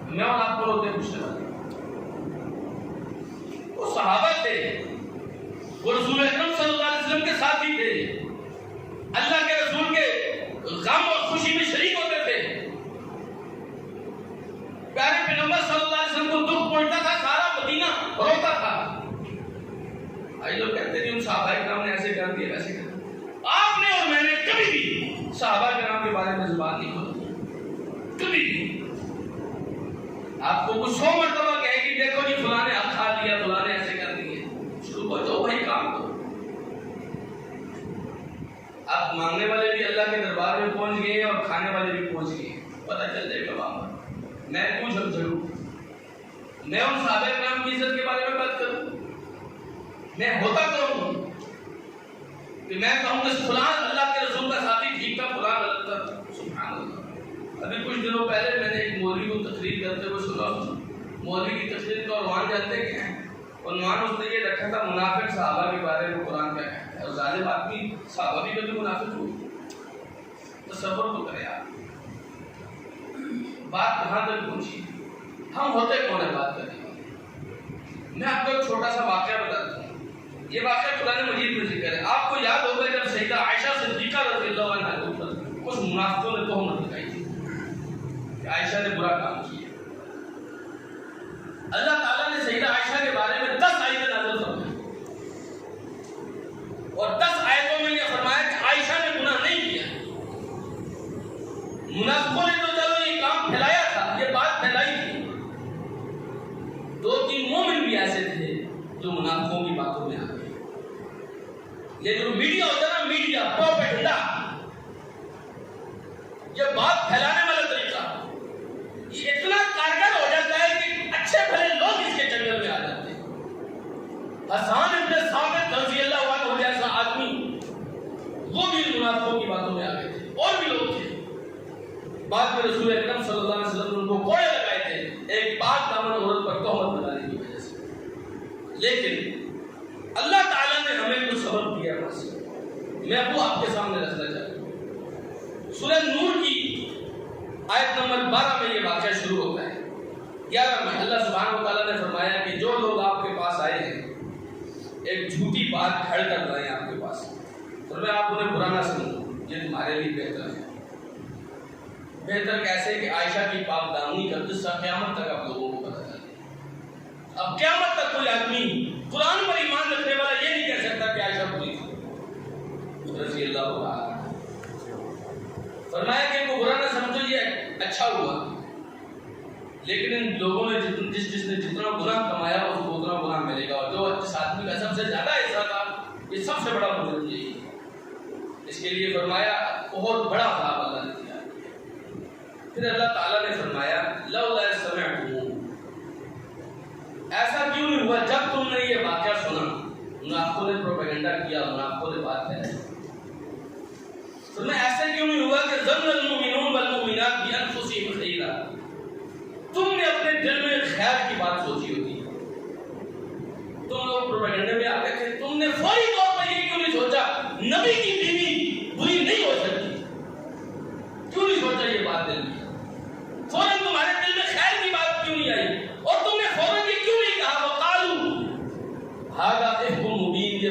میں اور آپ کو روتے پوچھنے والے. وہ صحابہ تھے، وہ رسول اکرم صلی اللہ علیہ وسلم کے ساتھی تھے، اللہ کے رسول کے غم اور خوشی میں شریک ہوتے تھے. پیارے پیغمبر صلی اللہ علیہ وسلم کو دکھ پہنچتا تھا سارا مدینہ روتا تھا. آج لوگ کہتے ہیں ان صحابہ کرام نے ایسے کر دیا ویسے کر دیا. آپ نے اور میں نے کبھی بھی صحابہ کرام کے بارے میں زبان نہیں کھولی، کبھی بھی. آپ کو کچھ 100 مرتبہ کہے کہ دیکھو جی فلاں نے حق کھا لیا، فلاں نے ایسے کر دیے، شروع ہو جاؤ بھائی کام کرو. آپ مانگنے والے بھی اللہ کے دربار میں پہنچ گئے اور کھانے والے بھی پہنچ گئے، پتہ چل جائے گا وہاں. میں پوچھ ضرور، میں ان صحابہ کرام کی عزت کے بارے میں بات کروں، میں ہوتا کروں کہ میں کہوں کہ فلاں اللہ کے رسول کا ساتھی ٹھیک تھا، فلاں غلط تھا. سبحان اللہ. ابھی کچھ دنوں پہلے میں نے ایک مولوی کو تقریر کرتے ہوئے سنا. مولوی کی تقریر کا عنوان جانتے کیا ہے؟ عنوان اس نے یہ رکھا تھا منافق صحابہ کے بارے میں قرآن کیا کہتا ہے. اور ظالم آدمی صحابہ بھی کبھی منافق ہوئی، تصور تو کرے آپ. بات کہاں تک پہنچی؟ ہم ہوتے کون ہے بات کرنے والے؟ میں آپ کو ایک چھوٹا سا واقعہ بتاتا ہوں. یہ واقعہ قرآن مجید میں ذکر ہے. آپ کو یاد ہوگا جب سیدہ عائشہ صدیقہ رضی اللہ عنہا کے اوپر کچھ منافقوں نے تہمت لگائی تھی کہ عائشہ نے برا کام کیا. اللہ تعالیٰ نے سیدہ عائشہ کے بارے میں 10 آیتیں نازل فرمائی اور 10 آیتوں میں یہ فرمایا کہ عائشہ نے گناہ نہیں کیا. منافقوں نے تو چلو یہ کام پھیلایا تھا، یہ بات پھیلائی تھی. 2-3 مومن بھی ایسے تھے جو منافقوں کی باتوں میں آ گئے. یہ جو میڈیا ہوتا ہے نا، میڈیا پروپیگنڈا، یہ بات پھیلانے والا طریقہ یہ اتنا کارگر ہو جاتا ہے کہ اچھے بھلے لوگ اس کے جنگل میں آ جاتے ہیں. حسان ابن ثابت رضی اللہ عنہ جیسا آدمی وہ بھی منافقوں کی باتوں میں آ گئے تھے، اور بھی لوگ تھے. بعد میں رسول اکرم صلی اللہ علیہ وسلم نے ان کو کوڑے لگائے تھے ایک پاک دامن عورت پر تہمت لگانے کی وجہ سے. لیکن اللہ تعالیٰ نے ہمیں کچھ سبق دیا. بس میں وہ آپ کے سامنے رکھنا چاہتا ہوں. سورہ نور کی آیت نمبر 12 میں یہ واقعہ شروع ہوتا ہے. 11 میں اللہ سبحانہ و تعالیٰ نے فرمایا کہ جو لوگ آپ کے پاس آئے ہیں ایک جھوٹی بات کھڑ کر رہے ہیں آپ کے پاس، فرمایا آپ انہیں برا نہ سمجھو، یہ تمہارے لیے بہتر ہے. بہتر کیسے کہ عائشہ کی پاک دامنی کا قصہ قیامت تک آپ لوگوں کو پتہ چلے. اب قیامت تک کوئی آدمی قرآن پر ایمان رکھنے والا یہ نہیں کہہ سکتا کہ عائشہ بری تھی رضی اللہ عنہا. فرمایا کہ ان کو برا نہ سمجھو، یہ اچھا ہوا. لیکن ان لوگوں نے جس نے جتنا گناہ کمایا اس کو اتنا گناہ ملے گا. اور جو جس آدمی کا سب سے زیادہ حصہ تھا یہ سب سے بڑا مجرم یہی ہے. اس کے لیے فرمایا بہت بڑا عذاب اللہ نے دیا. پھر اللہ تعالیٰ نے فرمایا لولا سمعتموہ، ایسا کیوں نہیں ہوا جب تم نے یہ واقعہ سنا. منافقوں نے پروپیگنڈا کیا، منافقوں نے بات ہے تو میں ایسا کیوں نہیں ہوا کہ ظن المؤمنون والمؤمنات بانفسہم خیرا، تم نے اپنے دل میں خیر کی بات سوچی ہوتی. تم لوگ پروپیگنڈے میں آتے تھے، تم نے فوری طور پر یہ کیوں نہیں سوچا نبی کی بیوی بری نہیں ہو سکتی؟ کیوں نہیں سوچا یہ بات دل میں؟ فوراً تمہارے دل میں خیر کی بات کیوں نہیں آئی؟ اور تم نے فوراً یہ کیوں نہیں کہا وقالوا ھذا افک مبین، یہ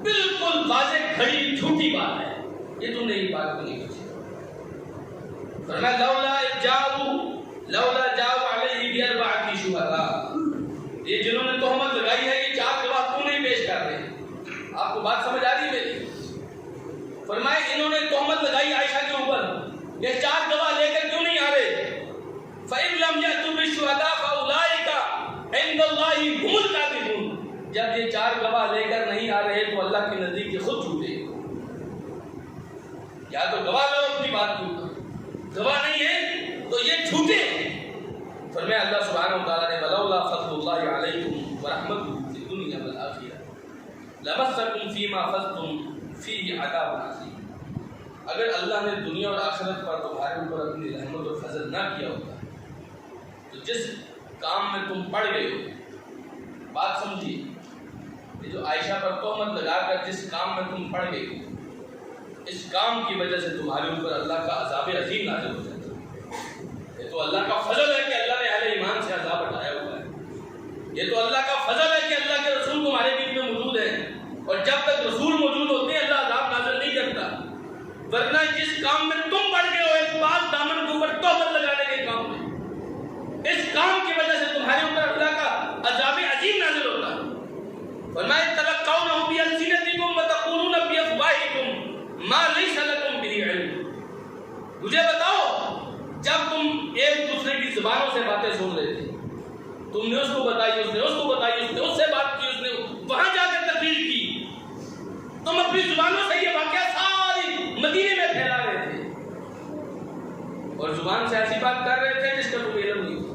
بالکل واضح کھڑی جھوٹی بات ہے، یہ تم نے یہ بات کیوں نہیں سوچی؟ فرمایا لولا جاؤ علیہ باربعۃ شہداء، یہ جنہوں نے تہمت لگائی ہے یہ 4 گواہ کیوں نہیں پیش کر رہے؟ آپ کو بات سمجھ آ رہی ہے میری؟ فرمائے انہوں نے تہمت لگائی عائشہ کے اوپر، یہ 4 گواہ لے کر کیوں نہیں آ رہے؟ فَإِن لَمْ يَأْتُوا بِالشُّهَدَاءِ فَأُولَٰئِكَ عِندَ اللَّهِ هُمُ الْكَاذِبُونَ، جب یہ 4 گواہ لے کر نہیں آ رہے تو اللہ کے نزدیک یہ خود جھوٹے. یا تو گواہ لو اپنی بات کے اوپر، گواہ نہیں ہے تو یہ جھوٹے. فرمایا اللہ سبحانہ وتعالیٰ نے وَلَوْلَا فَضْلُ اللَّهِ عَلَيْكُمْ وَرَحْمَتُهُ فِي الدُّنْيَا وَالْآخِرَةِ لَمَسَّكُمْ فِي مَا أَخَذْتُمْ فِيهِ عَذَابٌ عَظِيمٌ، اگر اللہ نے دنیا اور آخرت پر تمہارے اوپر اپنی رحمت اور فضل نہ کیا ہوتا تو جس کام میں تم پڑ گئے ہو، بات سمجھیے، یہ جو عائشہ پر تہمت لگا کر جس کام میں تم پڑ گئے ہو، اس کام کی وجہ سے تمہارے اوپر اللہ کا عذاب عظیم نازل ہو جاتا ہے. یہ تو اللہ کا فضل ہے کہ اللہ نے اہل ایمان سے عذاب ہٹایا ہوا ہے. یہ تو اللہ کا فضل ہے کہ اللہ کے رسول تمہارے بیچ میں موجود ہیں، اور جب تک رسول موجود ہوتے ہیں اللہ عذاب نازل نہیں کرتا. ورنہ جس کام میں تم پڑ گئے ہو، اس بات دامن کے اوپر تہمت لگانے کے کام میں، اس کام کی وجہ سے تمہارے اوپر اللہ کا عذاب عظیم نازل ہوتا ہے. فرمایا تلقونہ بألسنتکم وتقولون بأفواہکم ما لیس لکم بہ علم، مجھے بتاؤ جب تم ایک دوسرے کی زبانوں سے باتیں سن رہے تھے، تم نے اس کو بتائی، اس نے اس کو بتائی، اس نے اس سے بات کی، اس نے وہاں جا کر تقریر کی، تم اپنی زبانوں سے یہ واقعہ ساری مدینے میں پھیلا رہے تھے، اور زبان سے ایسی بات کر رہے تھے جس کا تمہیں علم نہیں تھا.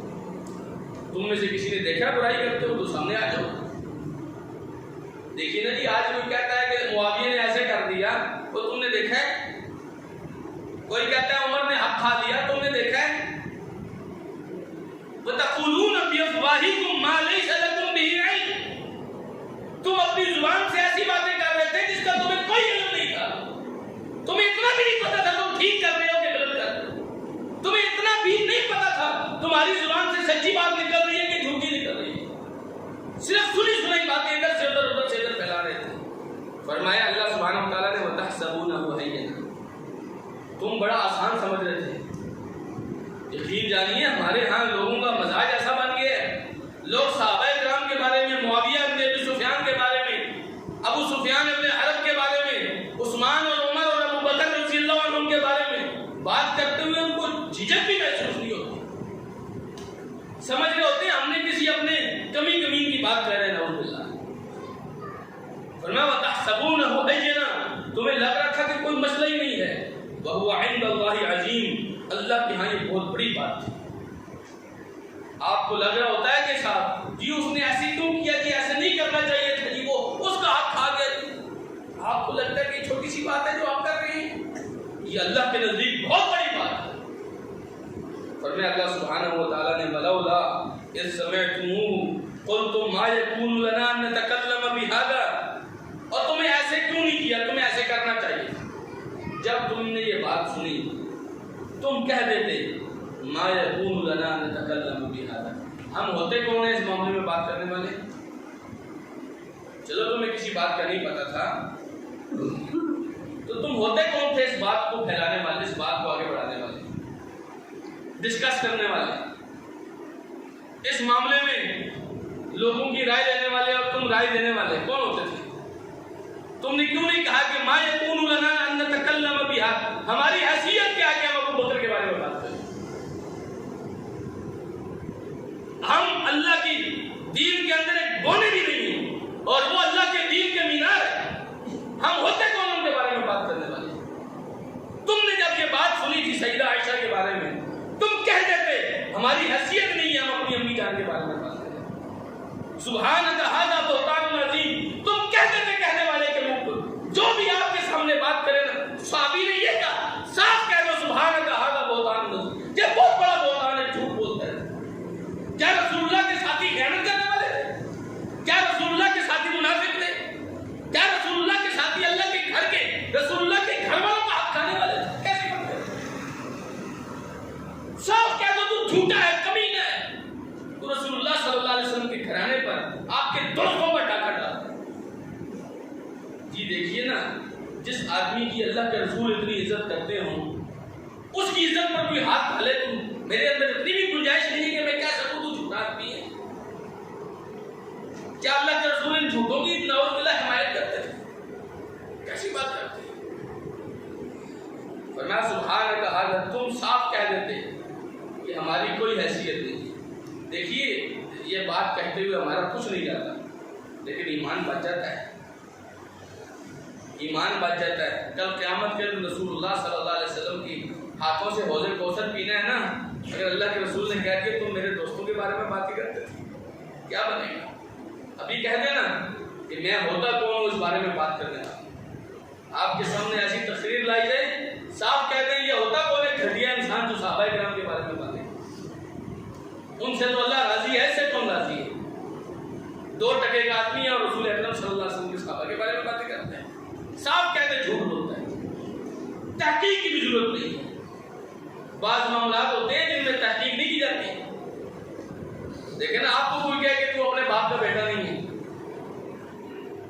تم میں سے کسی نے دیکھا برائی کرتے ہو تو سامنے آ جاؤ. دیکھیے نا جی، آج کوئی کہتا ہے کہ معاویہ نے ایسے کر دیا، تو تم نے دیکھا ہے؟ کوئی کہتا ہے عمر نے حق کھا لیا، تم نے دیکھا ہے؟ وَتَقُولُونَ بِأَفْوَاهِكُمْ مَا لَيْسَ لَكُمْ بِهِ عِلْمٌ، تم اپنی زبان سے ایسی باتیں کر رہے تھے جس کا تمہیں کوئی علم نہیں تھا. تمہیں اتنا بھی نہیں پتا تھا تم ٹھیک کر رہے ہو کہ غلط کر رہے ہو. تمہیں اتنا بھی نہیں پتا تھا تمہاری زبان سے سچی بات نکل رہی ہے کہ جھوٹی نکل رہی ہے. صرف سنی سنائی باتیں ادھر سے ادھر پھیلا رہے تھے. فرمایا اللہ سبحانہ وتعالیٰ نے وَتَحْسَبُونَهُ هَيِّنًا، تم بڑا آسان سمجھ رہے تھے. یقین جانیے ہمارے ہاں لوگوں کا مزاج ایسا بن گیا ہے، لوگ صحابہ کرام کے بارے میں، معاویہ بن ابی سفیان کے بارے میں، ابو سفیان ابن حرب کے بارے میں، عثمان اور عمر اور ابو بکر رضی اللہ عنہ کے بارے میں بات کرتے ہوئے ان کو جھجک بھی محسوس نہیں ہوتی. سمجھ رہے ہوتے ہیں ہم نے کسی اپنے کمی کمین کی بات کر رہے ہیں، نعوذ باللہ. فرمایا وَتَحْسَبُونَهُ هَيِّنًا، تمہیں لگ رہا تھا کہ کوئی مسئلہ ہی نہیں ہے، وَهُوَ عِندَ اللَّهِ عَظِيمٌ، اللہ کے ہاں یہ بہت بڑی بات ہے. آپ کو لگ رہا ہوتا ہے کہ صاحب جی اس نے ایسے کیوں کیا جی، ایسے نہیں کرنا چاہیے تھا جی، وہ اس کا حق کھا گیا جی. آپ کو لگتا ہے کہ چھوٹی سی بات ہے جو آپ کر رہے ہیں، یہ اللہ کے نزدیک بہت بڑی بات ہے. فرمایا اللہ سبحانہ وتعالیٰ نے وَلَوْلَا إِذْ سَمِعْتُمُوهُ قُلْتُمْ مَا يَكُونُ لَنَا أَن نَّتَكَلَّمَ بِهَٰذَا، اور تمہیں ایسے کیوں نہیں کیا، تمہیں ایسے کرنا چاہیے. جب تم نے یہ بات سنی تم کہہ دیتے ما یکون لنا نتکلم بہذا، ہم ہوتے کون ہیں اس معاملے میں بات کرنے والے؟ چلو تمہیں کسی بات کا نہیں پتا تھا تو تم ہوتے کون تھے اس بات کو پھیلانے والے، اس بات کو آگے بڑھانے والے، ڈسکس کرنے والے، اس معاملے میں لوگوں کی رائے لینے والے؟ اور تم رائے دینے والے کون ہوتے تھے؟ تم نے کیوں نہیں کہا کہ ما یکون لنا ان نتکلم بہذا، ہماری حیثیت کیا ہے کہ ہم ابو بکر کے بارے میں بات کریں؟ ہم اللہ کی دین کے اندر ایک بونے بھی نہیں ہیں، اور وہ اللہ کے دین کے مینار ہے. ہم ہوتے کون ان کے بارے میں بات کرنے والے؟ سیدہ عائشہ کے بارے میں تم کہہ دیتے ہماری حیثیت نہیں ہے ہم اپنی امی جان کے بارے میں بات کریں. سبحانک ھذا بہتان عظیم تم کہہ دیتے کہنے والے کے منہ پر جو بھی آپ کے سامنے بات کرے نا صحابی نے یہ کہا صاف کہہ دو سبحانک ھذا بہتان عظیم یہ بہت بڑا بہتان ہے جھوٹ بولتا ہے. کیا رسول اللہ کے ساتھی خیانت کرنے والے تھے؟ کیا رسول اللہ کے ساتھی منافق تھے؟ کیا رسول اللہ کے ساتھی اللہ کے گھر کے رسول اللہ کے گھر والوں کا حق کھانے والے تھے؟ کیسے کرتے؟ صاف کہہ دو تو جھوٹا ہے کمینہ ہے. تو رسول اللہ صلی اللہ علیہ وسلم کے گھرانے پر آپ کے دوستوں پر ڈاکہ ڈالتے ہیں. جی دیکھیے نا جس آدمی کی اللہ کے رسول اتنی عزت کرتے ہوں اس کی عزت پر کوئی ہاتھ ڈالے تو میرے اندر اتنی بھی گنجائش نہیں ہے کہ میں کہہ سکوں تو جھوٹا آدمی ہے. کیا اللہ کے رسول ان جھوٹوں کی نعوذ باللہ حمایت کرتے تھے؟ کیسی بات کرتے ہیں؟ فرمایا سبحانک ھذا تم صاف کہہ دیتے کہ ہماری کوئی حیثیت نہیں. دیکھیے یہ بات کہتے ہوئے ہمارا کچھ نہیں جاتا لیکن ایمان بچ جاتا ہے. ایمان بچ جاتا ہے. کل قیامت کے دن رسول اللہ صلی اللہ علیہ وسلم کی ہاتھوں سے حوض کوثر پینا ہے نا اگر اللہ کے رسول نے کہا کہ تم میرے دوستوں کے بارے میں بات ہی کرتے تھے کیا بنے گا؟ ابھی کہہ دیں نا کہ میں ہوتا کون ہوں اس بارے میں بات کرنے والا. آپ کے سامنے ایسی تقریر لائی جائے صاف کہتے ہیں یہ ہوتا کون ہے گھٹیا انسان جو صحابہ کرام کے بارے میں باتیں ان سے تو اللہ راضی ہے اس سے کون راضی ہے؟ 2 ٹکے کا آدمی ہے اور رسول اکرم صلی اللہ علیہ وسلم کے صحابہ کے بارے میں باتیں کرتے ہیں. صاف کہتے ہیں جھوٹ بولتا ہے. تحقیق کی بھی ضرورت نہیں ہے. بعض معاملات ہوتے ہیں جن میں تحقیق نہیں کی جاتی. دیکھیں نا آپ کو کوئی کہے کہ تو اپنے باپ کا بیٹا نہیں ہے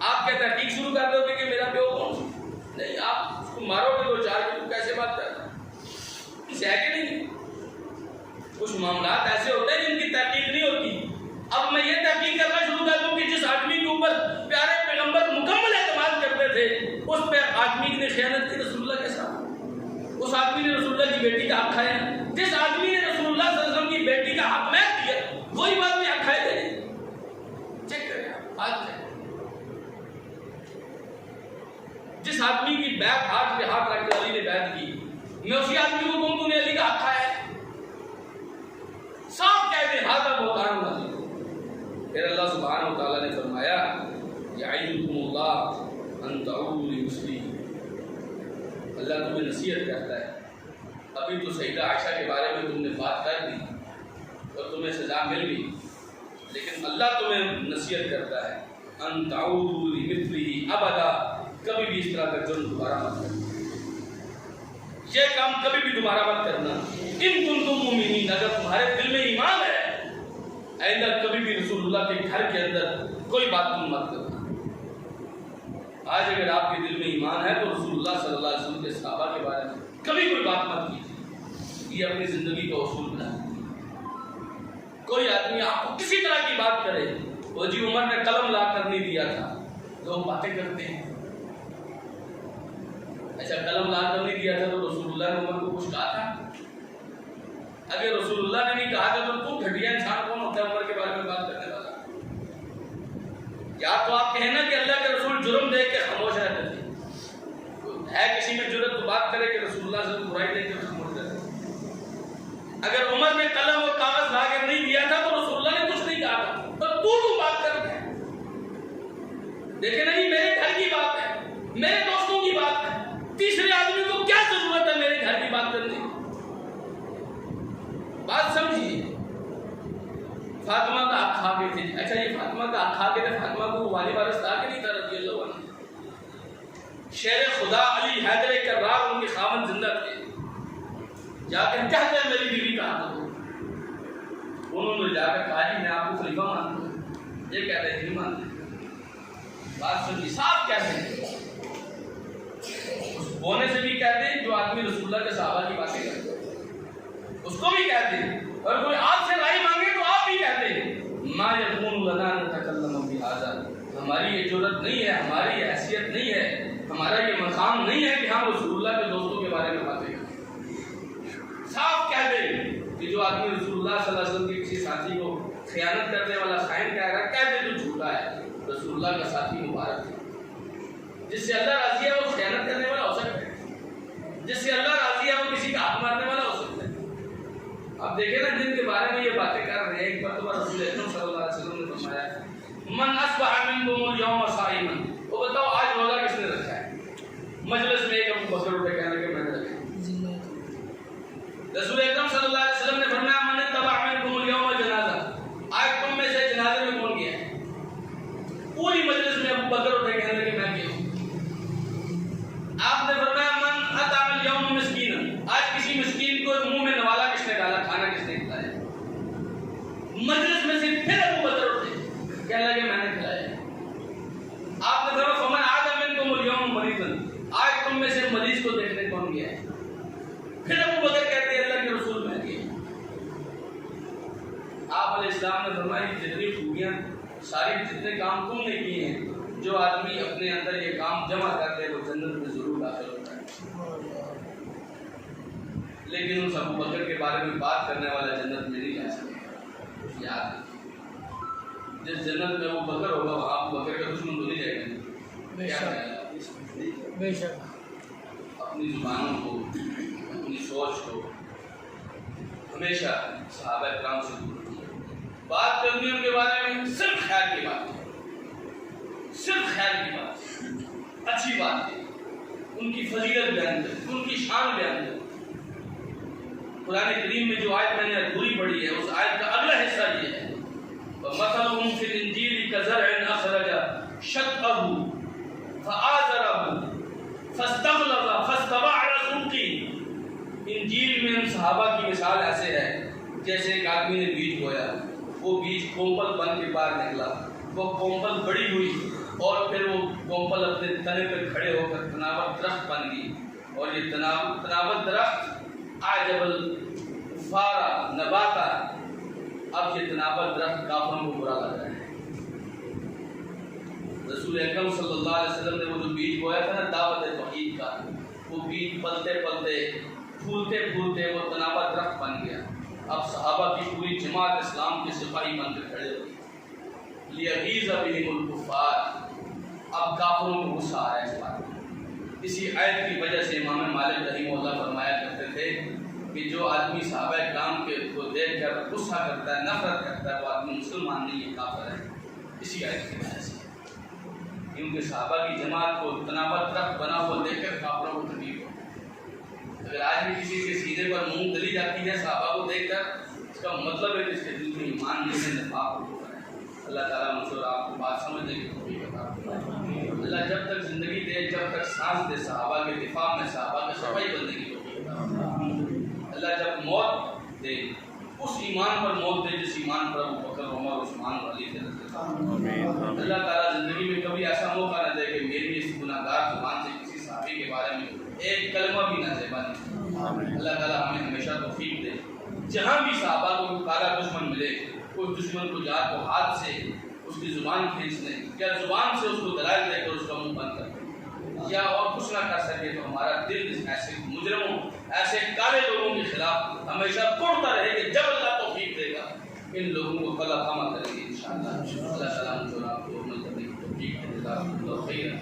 آپ کیا تحقیق شروع کر دو گے کہ میرا پیو کون نہیں آپ اس کو مارو گے 2 4 کہ تو کیسے بات کرتا اسے ہے کہ نہیں. کچھ معاملات ایسے ہوتے ہیں جن کی تحقیق نہیں ہوتی. اب میں یہ تحقیق کرنا شروع کر دوں کہ جس آدمی کے اوپر پیارے پیغمبر مکمل اعتماد کرتے تھے اس پہ آدمی نے خیانت کی رسول اللہ کے ساتھ. اس آدمی نے رسول اللہ کی بیٹی کا حق کھایا. جس آدمی نے رسول اللہ صلی اللہ علیہ وسلم کی بیٹی کا حق میں دیا وہی بات میں حق کھائے تھے. چیک کریں ہاتھ میں جس آدمی کی بیعت ہاتھ پہ ہاتھ رکھ کے علی نے بیعت کی میں اسی آدمی کو کہوں تو نے علی کا حق کھایا ہے. صاف کہہ دیں ہاتھ بہتان عظیم. پھر اللہ سبحانہ و تعالیٰ نے فرمایا یعظکم اللہ ان تعودوا لمثلہ. اللہ تمہیں نصیحت کرتا ہے. ابھی تو سیدہ عائشہ کے بارے میں تم نے بات کر دی اور تمہیں سزا مل گئی لیکن اللہ تمہیں نصیحت کرتا ہے ان تعودوا لمثلہ ابدا. کبھی بھی اس طرح کا جرم دوبارہ مت کرنا. یہ کام کبھی بھی دوبارہ مت کرنا. ان کنتم مومنین اگر تمہارے دل میں ایمان ہے آئندہ کبھی بھی رسول اللہ کے گھر کے اندر کوئی بات تم مت کرنا. آج اگر آپ کے دل میں ایمان ہے تو رسول اللہ صلی اللہ علیہ وسلم کے صحابہ کے بارے میں کبھی کوئی بات مت کیجیے. یہ اپنی زندگی کا اصول بنا. کوئی آدمی آپ کو کسی طرح کی بات کرے وہ جی عمر نے قلم لا کر نہیں دیا تھا لوگ باتیں کرتے ہیں. اچھا قلم لا کر نہیں دیا تھا تو رسول اللہ نے عمر کو کچھ کہا تھا؟ اگر رسول اللہ نے نہیں کہا تھا تو گھٹیا انسان کون ہوتا ہے عمر کے بارے میں بات کرنے والا؟ یا تو آپ کہنا کہ اللہ کے رسول جرم دیکھ کے خاموش رہتے تھے ہے کسی میں جرت تو بات کرے کہ رسول اللہ سے برائی دیکھ کے خاموش رہتے. اگر عمر نے قلم اور کاغذ لا کے نہیں دیا تھا تو رسول اللہ نے کچھ نہیں کہا تھا پر تو بات کر رہے ہیں. دیکھیں نہیں میرے گھر کی بات ہے میرے دوستوں کی بات ہے. تیسرے آدمی کو کیا ضرورت ہے میرے گھر کی بات کرنے کی؟ بات سمجھیے. فاطمہ کا حق کھا کے تھے. اچھا یہ فاطمہ کا حق کھا کے تھے فاطمہ کو والی وارث تھا کہ نہیں تھا رضی اللہ عنہ؟ شیر خدا علی حیدر کرار ان کے خاوند زندہ تھے. جا کر کہتے ہیں میری بیوی کا حق دو. انہوں نے جا کر کہا جی میں آپ کو خلیفہ مانتا ہوں. یہ کہتے ہیں نہیں مانتے. بات سمجھیے صاف کہتے ہیں. بونے سے بھی کہتے ہیں جو آدمی رسول اللہ کے صحابہ کی باتیں کرتے ہیں اس کو بھی کہتے ہیں. اور کوئی آپ سے رائے مانگے تو آپ بھی کہتے ہیں ما یکون لنا نتکلم بہذا. ہماری یہ جرأت نہیں ہے ہماری یہ حیثیت نہیں ہے ہمارا یہ مقام نہیں ہے کہ ہم رسول اللہ کے دوستوں کے بارے میں باتیں کریں. صاف کہہ دیں کہ جو آدمی رسول اللہ صلی اللہ علیہ وسلم کے کسی ساتھی کو خیانت کرنے والا خائن کہہ رہا ہے کہہ دے تو جھوٹا ہے. رسول اللہ کا ساتھی مبارک ہے. جس سے اللہ راضی ہے وہ خیانت کرنے والا ہو سکتا ہے. جس سے اللہ راضی ہے وہ کسی کا ہاتھ مارنے دیکھیں نا جن کے بارے میں یہ باتیں کر رہے ہیں، ایک مرتبہ رسول اکرم صلی اللہ علیہ وسلم نے فرمایا من اصبح منکم اليوم صائما، وہ بتاؤ آج روزہ کس نے رکھا ہے؟ مجلس میں ایک ابو بکر اٹھے کہنے کہ میں نے رکھا۔ رسول اکرم صلی اللہ علیہ وسلم نے فرمایا من اتبع منکم اليوم جنازہ، آج تم میں سے جنازے میں کون گیا ہے؟ پوری مجلس میں ابو بکر اٹھے کہنے کہ میں گیا ہوں۔ آپ نے فرمایا من اطعم اليوم مسکینا، آج کسی مسکین کو منہ میں نوالا کس نے ڈالا، کھانا کس نے کھلایا؟ مجلس میں سے پھر ابو بکر اٹھے کہنے لگے میں نے کھلایا۔ آپ نے فرمایا فمن عاد منکم اليوم مریضا، آج تم میں سے مریض کو دیکھنے کون گیا ہے؟ پھر ابو بکر کہتے ہیں اللہ کے رسول میں گیا۔ آپ علیہ السلام نے فرمایا جتنی خوبیاں ساری جتنے کام تم نے کیے ہیں، جو آدمی اپنے اندر یہ کام جمع کر لے وہ جنت میں ضرور داخل ہوتا ہے، لیکن اس ابو بکر کے بارے میں بات کرنے والا جنت میں نہیں جا سکے۔ یاد رکھیں، جس جنت میں ابو بکر ہوگا وہاں ابو بکر کا دشمن تو نہیں جائے گا۔ بے شک اپنی زبانوں کو، اپنی سوچ کو ہمیشہ صحابہ کرام سے دور بات کرنی، ان کے بارے میں صرف خیر کی بات، صرف خیر کی بات، اچھی بات ہے، ان کی فضیلت بیان کریں، ان کی شان بیان کریں۔ قرآن کریم میں جو آیت میں نے ادھوری پڑھی ہے اس آیت کا اگلا حصہ یہ ہے وَمَثَلُهُمْ فِي الْإِنْجِيلِ كَزَرْعٍ أَخْرَجَ شَطْأَهُ فَآزَرَهُ فَاسْتَغْلَظَ فَاسْتَوَىٰ عَلَىٰ سُوقِهِ۔ انجیل میں ان صحابہ کی مثال ایسے ہے جیسے ایک آدمی نے بیج بویا، وہ بیج کومپل بن کے باہر نکلا، وہ کومپل بڑی ہوئی اور پھر وہ کومپل اپنے تنے پہ کھڑے ہو کر تناور درخت بن گئی، اور یہ تناور درخت اعجب الکفار نباتا، اب یہ تناور درخت کافروں کو برا لگ رہا ہے۔ رسول اکرم صلی اللہ علیہ وسلم نے وہ جو بیج بویا تھا نا دعوت توحید کا، وہ بیج پلتے پلتے پھولتے پھولتے وہ تناور درخت بن گیا۔ اب صحابہ کی پوری جماعت اسلام کے سپاہی بن کر کھڑے ہو گئے، لیغیظ بہم الکفار، اب کافروں کو غصہ آیا اس بات میں۔ اسی آیت کی وجہ سے امام مالک رحمہ اللہ فرمایا کرتے تھے کہ جو آدمی صحابہ کرام کے کو دیکھ کر غصہ کرتا ہے، نفرت کرتا ہے، وہ آدمی مسلمان نہیں ہے، کافر ہے، اسی آیت کی وجہ سے۔ کیونکہ صحابہ کی جماعت کو تناور درخت بنا ہوا دیکھ کر کافروں کو تکلیف ہوتی ہے۔ اگر آج بھی کسی کے سینے پر منہ دلی جاتی ہے صحابہ کو دیکھ کر، اس کا مطلب ہے کہ اس کے دل میں ایمان نہیں ہے، نفاق ہو رہا ہے۔ اللہ تعالیٰ مجھ اور آپ کو بات سمجھنے کی توفیق عطا فرمائے۔ اللہ جب تک زندگی دے، جب تک سانس دے، صحابہ کے دفاع میں صحابہ کے سپاہی بننے کی توفیق عطا فرمائے۔ اللہ جب موت دے اس ایمان پر موت دے جس ایمان پر ابو بکر، عمر، عثمان اور علی تھے۔ اللہ تعالیٰ زندگی میں کبھی ایسا موقع نہ دے کہ میری اس گناہگار زبان سے کسی صحابی کے بارے میں ایک کلمہ بھی نہ زیبا نہیں۔ اللہ تعالیٰ ہمیں ہمیشہ توفیق دے، جہاں بھی صحابہ کو کالا دشمن ملے، کوئی دشمن کو جات کو ہاتھ سے اس کی زبان کھینچ لیں یا زبان سے اس کو دلائل دے کر اس کا منہ بند کر دیں، یا اور کچھ نہ کر سکے تو ہمارا دل ایسے مجرموں، ایسے کالے لوگوں کے خلاف ہمیشہ توڑتا رہے کہ جب اللہ توفیق دے گا ان لوگوں کو کلا خامہ کریں گے انشاءاللہ۔ اللہ تعالیٰ مجھے اور آپ کو عمل کرنے کی توفیق دے۔ جزاکم اللہ خیرا۔